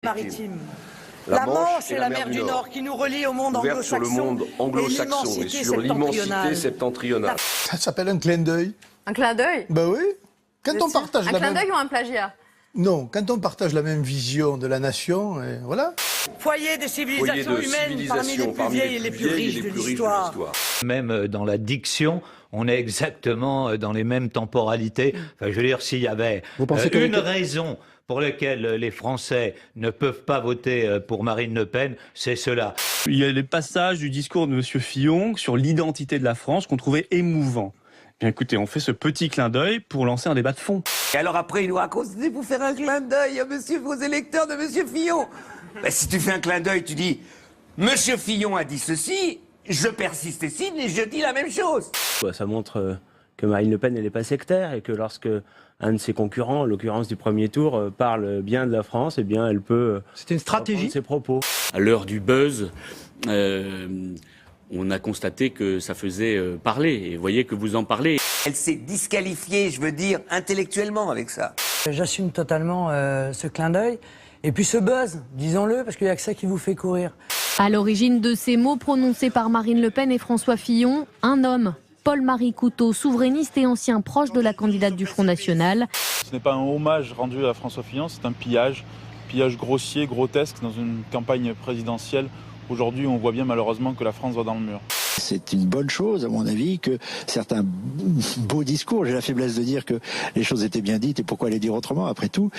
maritime. La Manche et la mer du Nord qui nous relient au monde anglo-saxon. Sur le monde anglo-saxon et sur l'immensité septentrionale. Ça s'appelle un clin d'œil. Un clin d'œil? Ben oui. Quand on partage un clin d'œil ou un plagiat? Non, quand on partage la même vision de la nation, et voilà. Foyer de civilisation humaine parmi les plus vieilles et les plus riches de l'histoire. Même dans la diction, on est exactement dans les mêmes temporalités. Enfin, je veux dire, s'il y avait une raison pour laquelle les Français ne peuvent pas voter pour Marine Le Pen, c'est cela. Il y a les passages du discours de M. Fillon sur l'identité de la France qu'on trouvait émouvant. Bien écoutez, on fait ce petit clin d'œil pour lancer un débat de fond. Et alors après, il nous raconte, c'est pour faire un clin d'œil à monsieur, aux électeurs de M. Fillon. Ben, si tu fais un clin d'œil, tu dis, M. Fillon a dit ceci, je persiste ici, et je dis la même chose. Ça montre que Marine Le Pen, elle n'est pas sectaire et que lorsque un de ses concurrents, en l'occurrence du premier tour, parle bien de la France, eh bien, elle peut C'était une stratégie. ses propos. À l'heure du buzz, on a constaté que ça faisait parler. Et vous voyez que vous en parlez. Elle s'est disqualifiée, je veux dire, intellectuellement avec ça. J'assume totalement ce clin d'œil. Et puis ce buzz, disons-le, parce qu'il n'y a que ça qui vous fait courir. À l'origine de ces mots prononcés par Marine Le Pen et François Fillon, un homme, Paul-Marie Couteau, souverainiste et ancien proche de la candidate du Front National. Ce n'est pas un hommage rendu à François Fillon, c'est un pillage grossier, grotesque dans une campagne présidentielle. Aujourd'hui, on voit bien malheureusement que la France va dans le mur. C'est une bonne chose, à mon avis, que certains beaux discours, j'ai la faiblesse de dire que les choses étaient bien dites et pourquoi les dire autrement, après tout,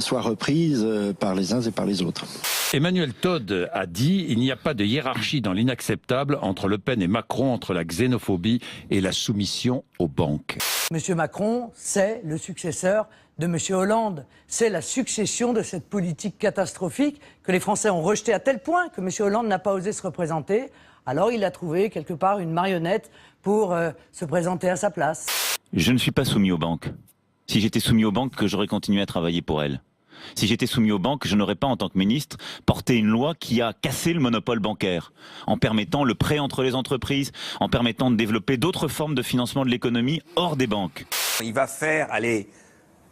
soient reprises par les uns et par les autres. Emmanuel Todd a dit il n'y a pas de hiérarchie dans l'inacceptable entre Le Pen et Macron, entre la xénophobie et la soumission aux banques. Monsieur Macron, c'est le successeur de Monsieur Hollande. C'est la succession de cette politique catastrophique que les Français ont rejetée à tel point que Monsieur Hollande n'a pas osé se représenter. Alors il a trouvé quelque part une marionnette pour se présenter à sa place. Je ne suis pas soumis aux banques. Si j'étais soumis aux banques, j'aurais continué à travailler pour elles. Si j'étais soumis aux banques, je n'aurais pas, en tant que ministre, porté une loi qui a cassé le monopole bancaire, en permettant le prêt entre les entreprises, en permettant de développer d'autres formes de financement de l'économie hors des banques. Il va faire, allez...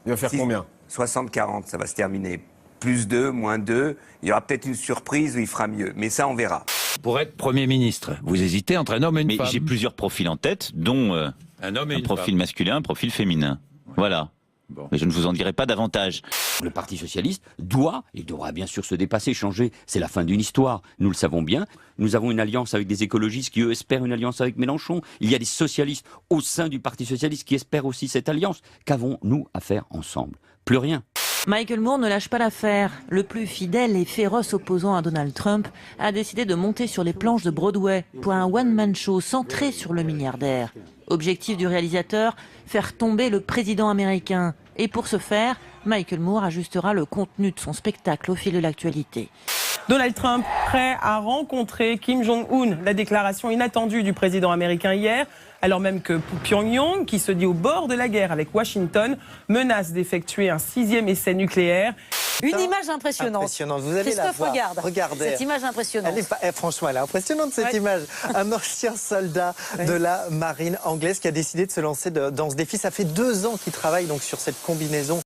Il va faire combien? 60-40, ça va se terminer. Plus 2, moins 2, il y aura peut-être une surprise où il fera mieux. Mais ça, on verra. Pour être Premier ministre, vous hésitez entre un homme et une femme. Mais j'ai plusieurs profils en tête, dont un profil masculin, un profil féminin. Ouais. Voilà. Bon. Mais je ne vous en dirai pas davantage. Le Parti socialiste devra bien sûr se dépasser, changer. C'est la fin d'une histoire. Nous le savons bien. Nous avons une alliance avec des écologistes qui, eux, espèrent une alliance avec Mélenchon. Il y a des socialistes au sein du Parti socialiste qui espèrent aussi cette alliance. Qu'avons-nous à faire ensemble? Plus rien. Michael Moore ne lâche pas l'affaire. Le plus fidèle et féroce opposant à Donald Trump a décidé de monter sur les planches de Broadway pour un one-man show centré sur le milliardaire. Objectif du réalisateur, faire tomber le président américain. Et pour ce faire, Michael Moore ajustera le contenu de son spectacle au fil de l'actualité. Donald Trump prêt à rencontrer Kim Jong-un. La déclaration inattendue du président américain hier, alors même que Pyongyang, qui se dit au bord de la guerre avec Washington, menace d'effectuer un 6e essai nucléaire. Une image impressionnante. Vous allez la voir. Regardez. Cette image impressionnante. Franchement, elle est impressionnante cette image. Un ancien soldat de la marine anglaise qui a décidé de se lancer dans ce défi. Ça fait 2 ans qu'il travaille donc sur cette combinaison.